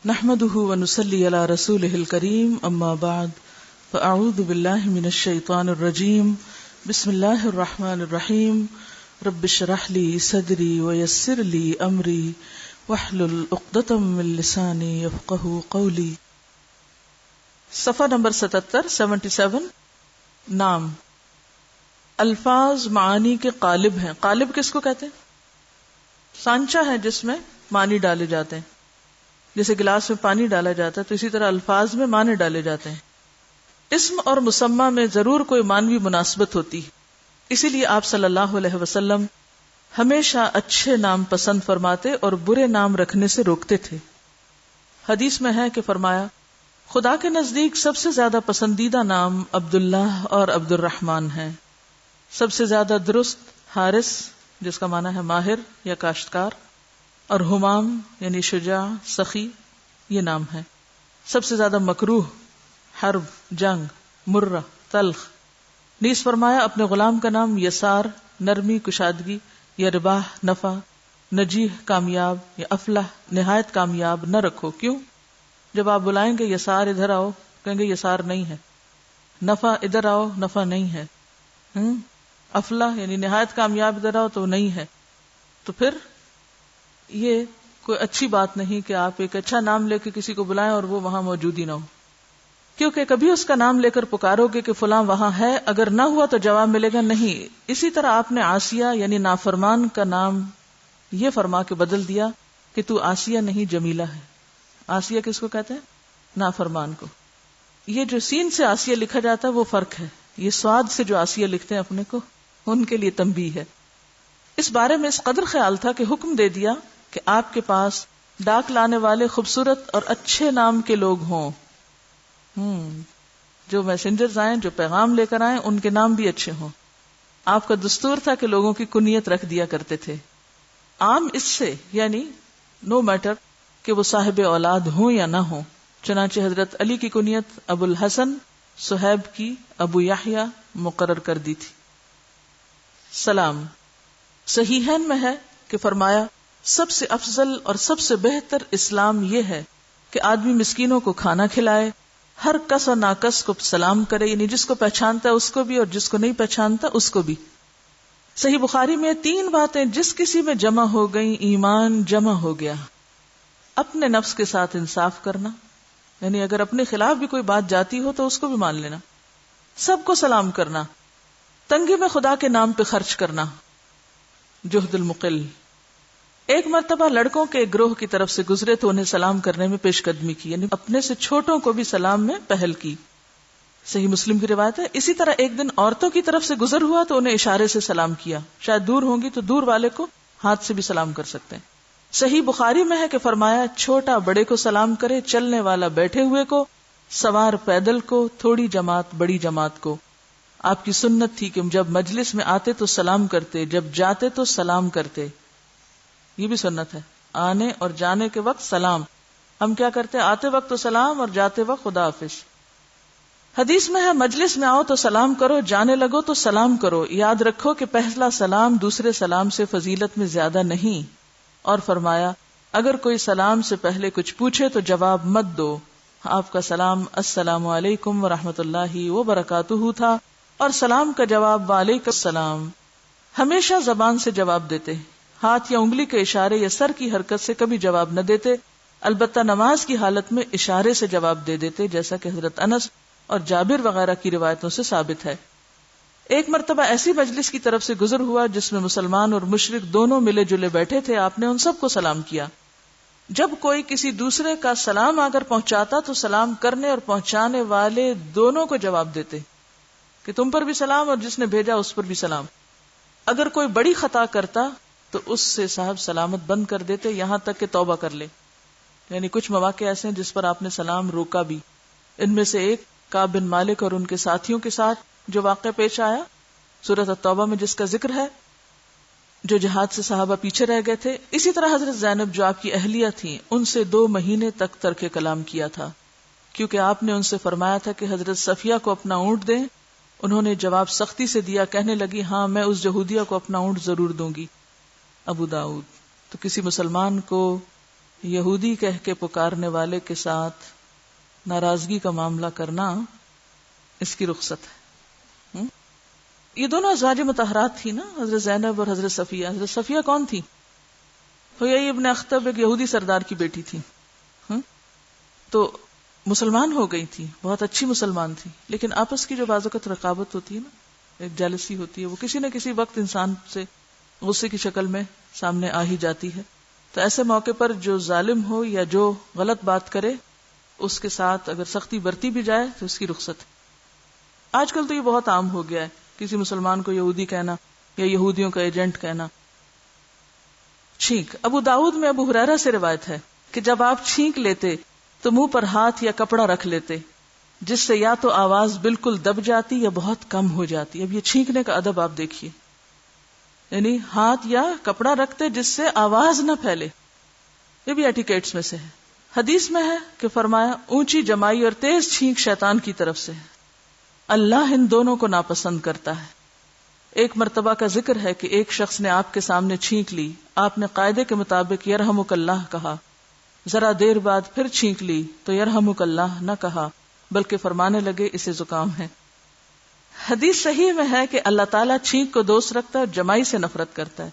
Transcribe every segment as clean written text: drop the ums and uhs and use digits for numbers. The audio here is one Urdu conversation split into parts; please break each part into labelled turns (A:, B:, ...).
A: نحمده ونصلي على رسوله الكريم اما بعد فاعوذ بالله من الشيطان الرجيم بسم الله الرحمن الرحيم رب اشرح لي صدري ويسر لي امري واحلل عقدة من لساني يفقهوا قولي. صفحہ نمبر 77 نام. الفاظ معانی کے قالب ہیں. قالب کس کو کہتے ہیں؟ سانچہ ہے جس میں معنی ڈالے جاتے ہیں. جیسے گلاس میں پانی ڈالا جاتا ہے تو اسی طرح الفاظ میں معنی ڈالے جاتے ہیں. اسم اور مسمى میں ضرور کوئی معنوی مناسبت ہوتی ہے، اسی لیے آپ صلی اللہ علیہ وسلم ہمیشہ اچھے نام پسند فرماتے اور برے نام رکھنے سے روکتے تھے. حدیث میں ہے کہ فرمایا خدا کے نزدیک سب سے زیادہ پسندیدہ نام عبداللہ اور عبد الرحمن ہیں. سب سے زیادہ درست حارث جس کا معنی ہے ماہر یا کاشتکار، اور ہمام یعنی شجاع سخی یہ نام ہے. سب سے زیادہ مکروہ حرب جنگ مرہ تلخ. نیز فرمایا اپنے غلام کا نام یسار نرمی کشادگی یا رباح نفع نجیح کامیاب یا افلح نہایت کامیاب نہ رکھو. کیوں؟ جب آپ بلائیں گے یسار ادھر آؤ کہیں گے یسار نہیں ہے. نفع ادھر آؤ نفع نہیں ہے. افلح یعنی نہایت کامیاب ادھر آؤ تو نہیں ہے. تو پھر یہ کوئی اچھی بات نہیں کہ آپ ایک اچھا نام لے کے کسی کو بلائیں اور وہ وہاں موجود ہی نہ ہو، کیونکہ کبھی اس کا نام لے کر پکارو گے کہ فلاں وہاں ہے، اگر نہ ہوا تو جواب ملے گا نہیں. اسی طرح آپ نے آسیہ یعنی نافرمان کا نام یہ فرما کے بدل دیا کہ تو آسیہ نہیں جمیلہ ہے. آسیہ کس کو کہتے ہیں؟ نافرمان کو. یہ جو سین سے آسیہ لکھا جاتا ہے وہ فرق ہے. یہ سواد سے جو آسیہ لکھتے ہیں اپنے کو ان کے لیے تنبیہ ہے. اس بارے میں اس قدر خیال تھا کہ حکم دے دیا کہ آپ کے پاس ڈاک لانے والے خوبصورت اور اچھے نام کے لوگ ہوں. جو میسنجرز آئیں جو پیغام لے کر آئیں ان کے نام بھی اچھے ہوں. آپ کا دستور تھا کہ لوگوں کی کنیت رکھ دیا کرتے تھے. عام اس سے یعنی نو میٹر کہ وہ صاحب اولاد ہوں یا نہ ہوں. چنانچہ حضرت علی کی کنیت ابو الحسن، صہیب کی ابو یحییٰ مقرر کر دی تھی. سلام. صحیحین میں ہے کہ فرمایا سب سے افضل اور سب سے بہتر اسلام یہ ہے کہ آدمی مسکینوں کو کھانا کھلائے، ہر کس اور ناکس کو سلام کرے، یعنی جس کو پہچانتا ہے اس کو بھی اور جس کو نہیں پہچانتا اس کو بھی. صحیح بخاری میں 3 باتیں جس کسی میں جمع ہو گئیں ایمان جمع ہو گیا. اپنے نفس کے ساتھ انصاف کرنا، یعنی اگر اپنے خلاف بھی کوئی بات جاتی ہو تو اس کو بھی مان لینا، سب کو سلام کرنا، تنگی میں خدا کے نام پہ خرچ کرنا، جہد المقل. ایک مرتبہ لڑکوں کے ایک گروہ کی طرف سے گزرے تو انہیں سلام کرنے میں پیش قدمی کی، یعنی اپنے سے چھوٹوں کو بھی سلام میں پہل کی. صحیح مسلم کی روایت ہے. اسی طرح ایک دن عورتوں کی طرف سے گزر ہوا تو انہیں اشارے سے سلام کیا. شاید دور ہوں گی تو دور والے کو ہاتھ سے بھی سلام کر سکتے ہیں. صحیح بخاری میں ہے کہ فرمایا چھوٹا بڑے کو سلام کرے، چلنے والا بیٹھے ہوئے کو، سوار پیدل کو، تھوڑی جماعت بڑی جماعت کو. آپ کی سنت تھی کہ جب مجلس میں آتے تو سلام کرتے، جب جاتے تو سلام کرتے. یہ بھی سنت ہے، آنے اور جانے کے وقت سلام. ہم کیا کرتے ہیں؟ آتے وقت تو سلام اور جاتے وقت خدا حافظ. حدیث میں ہے مجلس میں آؤ تو سلام کرو، جانے لگو تو سلام کرو. یاد رکھو کہ پہلا سلام دوسرے سلام سے فضیلت میں زیادہ نہیں. اور فرمایا اگر کوئی سلام سے پہلے کچھ پوچھے تو جواب مت دو. آپ کا سلام السلام علیکم ورحمۃ اللہ وبرکاتہ تھا اور سلام کا جواب وعلیکم السلام. ہمیشہ زبان سے جواب دیتے، ہاتھ یا انگلی کے اشارے یا سر کی حرکت سے کبھی جواب نہ دیتے. البتہ نماز کی حالت میں اشارے سے جواب دے دیتے، جیسا کہ حضرت انس اور جابر وغیرہ کی روایتوں سے ثابت ہے. ایک مرتبہ ایسی مجلس کی طرف سے گزر ہوا جس میں مسلمان اور مشرک دونوں ملے جلے بیٹھے تھے. آپ نے ان سب کو سلام کیا. جب کوئی کسی دوسرے کا سلام آ کر پہنچاتا تو سلام کرنے اور پہنچانے والے دونوں کو جواب دیتے کہ تم پر بھی سلام اور جس نے بھیجا اس پر بھی سلام. اگر کوئی بڑی خطا کرتا تو اس سے صاحب سلامت بند کر دیتے یہاں تک کہ توبہ کر لے. یعنی کچھ مواقع ایسے ہیں جس پر آپ نے سلام روکا بھی. ان میں سے ایک کعب بن مالک اور ان کے ساتھیوں کے ساتھ جو واقعہ پیش آیا سورۃ التوبہ میں جس کا ذکر ہے، جو جہاد سے صحابہ پیچھے رہ گئے تھے. اسی طرح حضرت زینب جو آپ کی اہلیہ تھیں ان سے 2 مہینے تک ترک کلام کیا تھا، کیونکہ آپ نے ان سے فرمایا تھا کہ حضرت صفیہ کو اپنا اونٹ دیں. انہوں نے جواب سختی سے دیا، کہنے لگی ہاں میں اس یہودیہ کو اپنا اونٹ ضرور دوں گی. ابو داؤد. تو کسی مسلمان کو یہودی کہہ کے پکارنے والے کے ساتھ ناراضگی کا معاملہ کرنا اس کی رخصت ہے. یہ دونوں ازواج مطہرات تھی نا، حضرت زینب اور حضرت صفیہ. حضرت صفیہ کون تھی؟ حیی ابن اخطب ایک یہودی سردار کی بیٹی تھی. تو مسلمان ہو گئی تھی، بہت اچھی مسلمان تھی، لیکن آپس کی جو بعض اوقات رقابت ہوتی ہے نا، ایک جیلسی ہوتی ہے، وہ کسی نہ کسی وقت انسان سے غصے کی شکل میں سامنے آ ہی جاتی ہے. تو ایسے موقع پر جو ظالم ہو یا جو غلط بات کرے اس کے ساتھ اگر سختی برتی بھی جائے تو اس کی رخصت ہے. آج کل تو یہ بہت عام ہو گیا ہے کسی مسلمان کو یہودی کہنا یا یہودیوں کا ایجنٹ کہنا. چھینک. ابو داؤد میں ابو ہریرہ سے روایت ہے کہ جب آپ چھینک لیتے تو منہ پر ہاتھ یا کپڑا رکھ لیتے جس سے یا تو آواز بالکل دب جاتی یا بہت کم ہو جاتی. اب یہ چھینکنے کا ادب آپ دیکھیے، یعنی ہاتھ یا کپڑا رکھتے جس سے آواز نہ پھیلے. یہ بھی ایٹیکیٹس میں سے ہے. حدیث میں ہے کہ فرمایا اونچی جمائی اور تیز چھینک شیطان کی طرف سے ہے، اللہ ان دونوں کو ناپسند کرتا ہے. ایک مرتبہ کا ذکر ہے کہ ایک شخص نے آپ کے سامنے چھینک لی، آپ نے قاعدے کے مطابق یرحمک اللہ کہا. ذرا دیر بعد پھر چھینک لی تو یرحمک اللہ نہ کہا بلکہ فرمانے لگے اسے زکام ہے. حدیث صحیح میں ہے کہ اللہ تعالیٰ چھینک کو دوست رکھتا ہے اور جمائی سے نفرت کرتا ہے.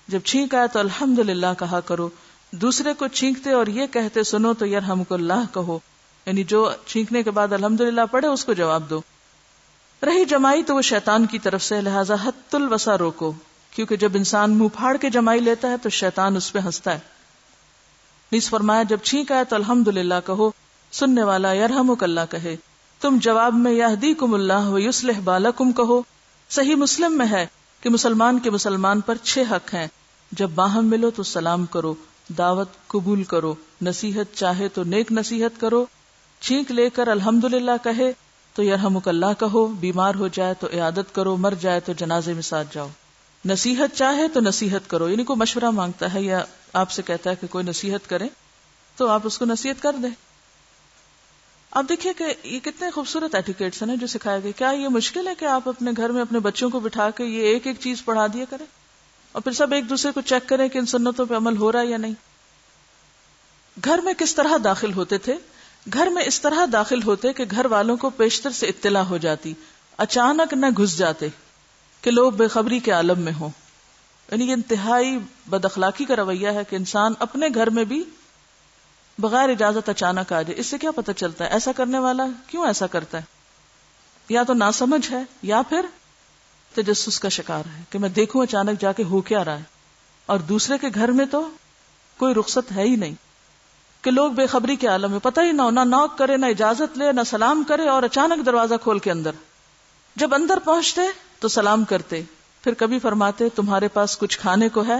A: جب چھینک آئے تو الحمدللہ کہا کرو، دوسرے کو چھینکتے اور یہ کہتے سنو تو یرحمک اللہ کہو، یعنی جو چھینکنے کے بعد الحمدللہ پڑھے اس کو جواب دو. رہی جمائی تو وہ شیطان کی طرف سے، لہذا حت الوسا روکو، کیونکہ جب انسان منہ پھاڑ کے جمائی لیتا ہے تو شیطان اس پہ ہنستا ہے. نیز فرمایا جب چھینک آئے تو الحمدللہ کہو، سننے والا یرحمک اللہ کہے. تم جواب میں یہدیکم اللہ و یصلح بالکم کہو. صحیح مسلم میں ہے کہ مسلمان کے مسلمان پر 6 حق ہیں. جب باہم ملو تو سلام کرو، دعوت قبول کرو، نصیحت چاہے تو نیک نصیحت کرو، چھینک لے کر الحمدللہ کہے تو یرحمک اللہ کہو، بیمار ہو جائے تو عیادت کرو، مر جائے تو جنازے میں ساتھ جاؤ. نصیحت چاہے تو نصیحت کرو، یعنی کوئی مشورہ مانگتا ہے یا آپ سے کہتا ہے کہ کوئی نصیحت کرے تو آپ اس کو نصیحت کر دیں. آپ دیکھیے کہ یہ کتنے خوبصورت ایٹیکیٹس ہیں جو سکھائے گئے. کیا یہ مشکل ہے کہ آپ اپنے گھر میں اپنے بچوں کو بٹھا کے یہ ایک ایک چیز پڑھا دیا کریں اور پھر سب ایک دوسرے کو چیک کریں کہ ان سنتوں پہ عمل ہو رہا ہے یا نہیں؟ گھر میں کس طرح داخل ہوتے تھے؟ گھر میں اس طرح داخل ہوتے کہ گھر والوں کو پیشتر سے اطلاع ہو جاتی، اچانک نہ گھس جاتے کہ لوگ بے خبری کے عالم میں ہوں. یعنی یہ انتہائی بد اخلاقی کا رویہ ہے کہ انسان اپنے گھر میں بھی بغیر اجازت اچانک آ جائے. اس سے کیا پتہ چلتا ہے ایسا کرنے والا کیوں ایسا کرتا ہے؟ یا تو ناسمجھ ہے یا پھر تجسس کا شکار ہے کہ میں دیکھوں اچانک جا کے ہو کیا رہا ہے. اور دوسرے کے گھر میں تو کوئی رخصت ہے ہی نہیں کہ لوگ بے خبری کے عالم میں، پتہ ہی نہ نوک کرے، نہ اجازت لے، نہ سلام کرے اور اچانک دروازہ کھول کے اندر. جب اندر پہنچتے تو سلام کرتے، پھر کبھی فرماتے تمہارے پاس کچھ کھانے کو ہے،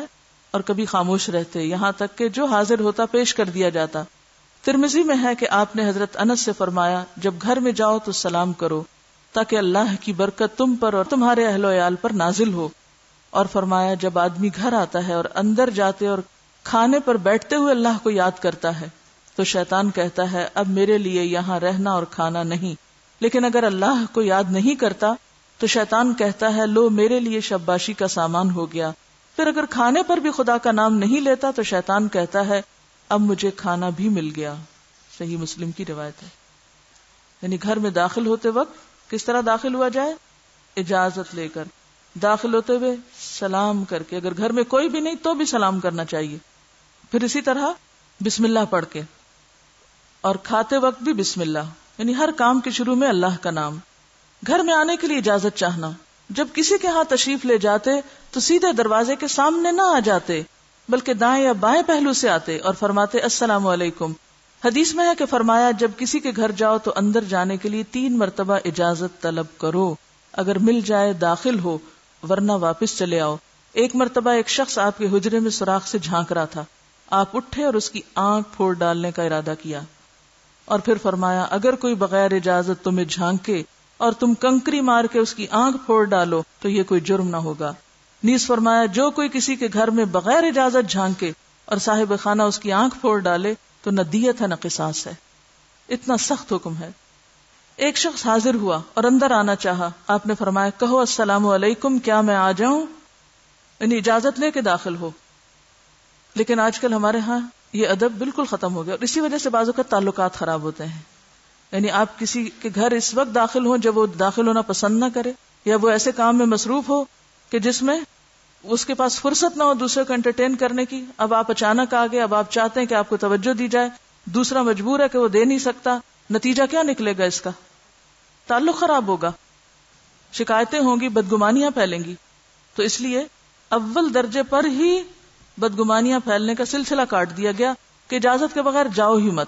A: اور کبھی خاموش رہتے یہاں تک کہ جو حاضر ہوتا پیش کر دیا جاتا. ترمذی میں ہے کہ آپ نے حضرت انس سے فرمایا جب گھر میں جاؤ تو سلام کرو تاکہ اللہ کی برکت تم پر اور تمہارے اہل و عیال پر نازل ہو. اور فرمایا جب آدمی گھر آتا ہے اور اندر جاتے اور کھانے پر بیٹھتے ہوئے اللہ کو یاد کرتا ہے تو شیطان کہتا ہے اب میرے لیے یہاں رہنا اور کھانا نہیں. لیکن اگر اللہ کو یاد نہیں کرتا تو شیطان کہتا ہے لو میرے لیے شباشی کا سامان ہو گیا. پھر اگر کھانے پر بھی خدا کا نام نہیں لیتا تو شیطان کہتا ہے اب مجھے کھانا بھی مل گیا. صحیح مسلم کی روایت ہے. یعنی گھر میں داخل ہوتے وقت کس طرح داخل ہوا جائے؟ اجازت لے کر، داخل ہوتے ہوئے سلام کر کے، اگر گھر میں کوئی بھی نہیں تو بھی سلام کرنا چاہیے. پھر اسی طرح بسم اللہ پڑھ کے، اور کھاتے وقت بھی بسم اللہ، یعنی ہر کام کے شروع میں اللہ کا نام. گھر میں آنے کے لیے اجازت چاہنا. جب کسی کے ہاں تشریف لے جاتے تو سیدھے دروازے کے سامنے نہ آ جاتے بلکہ دائیں یا بائیں پہلو سے آتے اور فرماتے السلام علیکم. حدیث میں ہے کہ فرمایا جب کسی کے گھر جاؤ تو اندر جانے کے لیے 3 مرتبہ اجازت طلب کرو، اگر مل جائے داخل ہو ورنہ واپس چلے آؤ. ایک مرتبہ ایک شخص آپ کے حجرے میں سوراخ سے جھانک رہا تھا، آپ اٹھے اور اس کی آنکھ پھوڑ ڈالنے کا ارادہ کیا اور پھر فرمایا اگر کوئی بغیر اجازت تمہیں جھانکے اور تم کنکری مار کے اس کی آنکھ پھوڑ ڈالو تو یہ کوئی جرم نہ ہوگا. نیز فرمایا جو کوئی کسی کے گھر میں بغیر اجازت جھانکے اور صاحب خانہ اس کی آنکھ پھوڑ ڈالے تو نہ دیت ہے نہ قصاص ہے. اتنا سخت حکم ہے. ایک شخص حاضر ہوا اور اندر آنا چاہا، آپ نے فرمایا کہو السلام علیکم، کیا میں آ جاؤں؟ یعنی اجازت لے کے داخل ہو. لیکن آج کل ہمارے ہاں یہ ادب بالکل ختم ہو گیا، اور اسی وجہ سے بعض اوقات تعلقات خراب ہوتے ہیں. یعنی آپ کسی کے گھر اس وقت داخل ہوں جب وہ داخل ہونا پسند نہ کرے، یا وہ ایسے کام میں مصروف ہو کہ جس میں اس کے پاس فرصت نہ ہو دوسرے کو انٹرٹین کرنے کی. اب آپ اچانک آ گئے، اب آپ چاہتے ہیں کہ آپ کو توجہ دی جائے، دوسرا مجبور ہے کہ وہ دے نہیں سکتا. نتیجہ کیا نکلے گا اس کا؟ تعلق خراب ہوگا، شکایتیں ہوں گی، بدگمانیاں پھیلیں گی. تو اس لیے اول درجے پر ہی بدگمانیاں پھیلنے کا سلسلہ کاٹ دیا گیا کہ اجازت کے بغیر جاؤ ہی مت.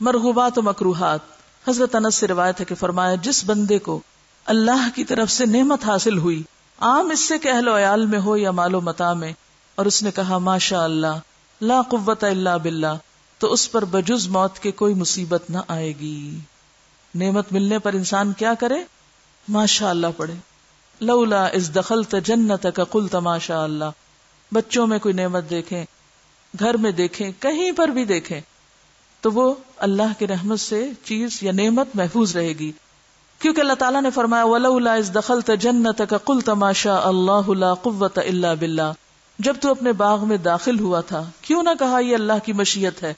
A: مرغوبات و مکروہات. حضرت انس سے روایت ہے کہ فرمایا جس بندے کو اللہ کی طرف سے نعمت حاصل ہوئی، عام اس سے کہ اہل و عیال میں ہو یا مال و متاع میں، اور اس نے کہا ماشاء اللہ لا قوت الا باللہ، تو اس پر بجز موت کے کوئی مصیبت نہ آئے گی. نعمت ملنے پر انسان کیا کرے؟ ماشاء اللہ پڑھے. لولا اذ دخلت جنتک قلت ماشاء اللہ. بچوں میں کوئی نعمت دیکھیں، گھر میں دیکھیں، کہیں پر بھی دیکھیں، تو وہ اللہ کی رحمت سے چیز یا نعمت محفوظ رہے گی. کیونکہ اللہ تعالیٰ نے فرمایا وَلَوْلَا إِذْ دَخَلْتَ جَنَّتَكَ قُلْتَ مَا شَاءَ اللَّهُ لَا قُوَّةَ إِلَّا بِاللَّهِ. جب تو اپنے باغ میں داخل ہوا تھا کیوں نہ کہا یہ اللہ کی مشیت ہے،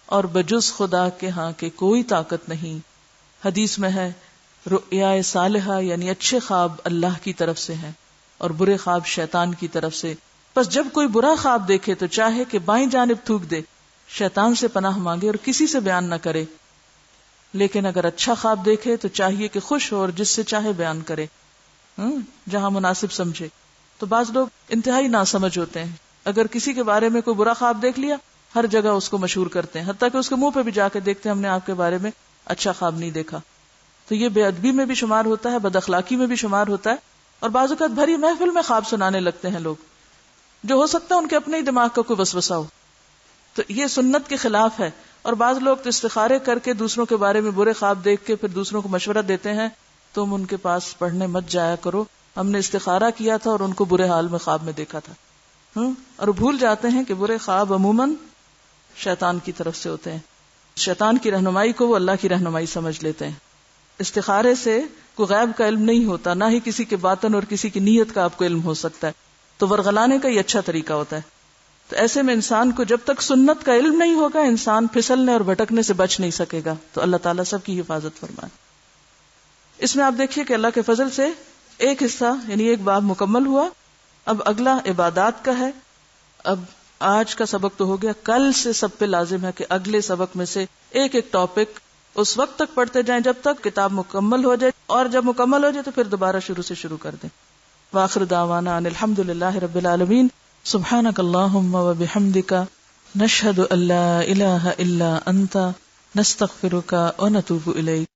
A: اور بجز خدا کے ہاں کہ کوئی طاقت نہیں. حدیث میں ہے رؤیا صالحہ یعنی اچھے خواب اللہ کی طرف سے ہیں اور برے خواب شیطان کی طرف سے. بس جب کوئی برا خواب دیکھے تو چاہے کہ بائیں جانب تھوک دے، شیطان سے پناہ مانگے اور کسی سے بیان نہ کرے. لیکن اگر اچھا خواب دیکھے تو چاہیے کہ خوش ہو اور جس سے چاہے بیان کرے، جہاں مناسب سمجھے. تو بعض لوگ انتہائی ناسمجھ ہوتے ہیں، اگر کسی کے بارے میں کوئی برا خواب دیکھ لیا ہر جگہ اس کو مشہور کرتے ہیں، حتیٰ کہ اس کے منہ پہ بھی جا کے دیکھتے ہیں ہم نے آپ کے بارے میں اچھا خواب نہیں دیکھا. تو یہ بے ادبی میں بھی شمار ہوتا ہے، بد اخلاقی میں بھی شمار ہوتا ہے. اور بعض اوقات بھری محفل میں خواب سنانے لگتے ہیں لوگ، جو ہو سکتا ہے ان کے اپنے ہی دماغ کا کوئی وسوسہ ہو. تو یہ سنت کے خلاف ہے. اور بعض لوگ تو استخارے کر کے دوسروں کے بارے میں برے خواب دیکھ کے پھر دوسروں کو مشورہ دیتے ہیں تم ان کے پاس پڑھنے مت جایا کرو، ہم نے استخارہ کیا تھا اور ان کو برے حال میں خواب میں دیکھا تھا. اور بھول جاتے ہیں کہ برے خواب عموماً شیطان کی طرف سے ہوتے ہیں. شیطان کی رہنمائی کو وہ اللہ کی رہنمائی سمجھ لیتے ہیں. استخارے سے کوئی غیب کا علم نہیں ہوتا، نہ ہی کسی کے باطن اور کسی کی نیت کا آپ کو علم ہو سکتا ہے. تو ورغلانے کا یہ اچھا طریقہ ہوتا ہے. تو ایسے میں انسان کو جب تک سنت کا علم نہیں ہوگا انسان پھسلنے اور بھٹکنے سے بچ نہیں سکے گا. تو اللہ تعالیٰ سب کی حفاظت فرمائے. اس میں آپ دیکھیے کہ اللہ کے فضل سے ایک حصہ یعنی ایک باب مکمل ہوا. اب اگلا عبادات کا ہے. اب آج کا سبق تو ہو گیا، کل سے سب پہ لازم ہے کہ اگلے سبق میں سے ایک ایک ٹاپک اس وقت تک پڑھتے جائیں جب تک کتاب مکمل ہو جائے، اور جب مکمل ہو جائے تو پھر دوبارہ شروع سے شروع کر دیں. وآخر دعوانا ان الحمدللہ رب العالمین. سبحانک اللہم وبحمدک نشہد ان لا الہ الا انت نستغفرک ونتوب الیک.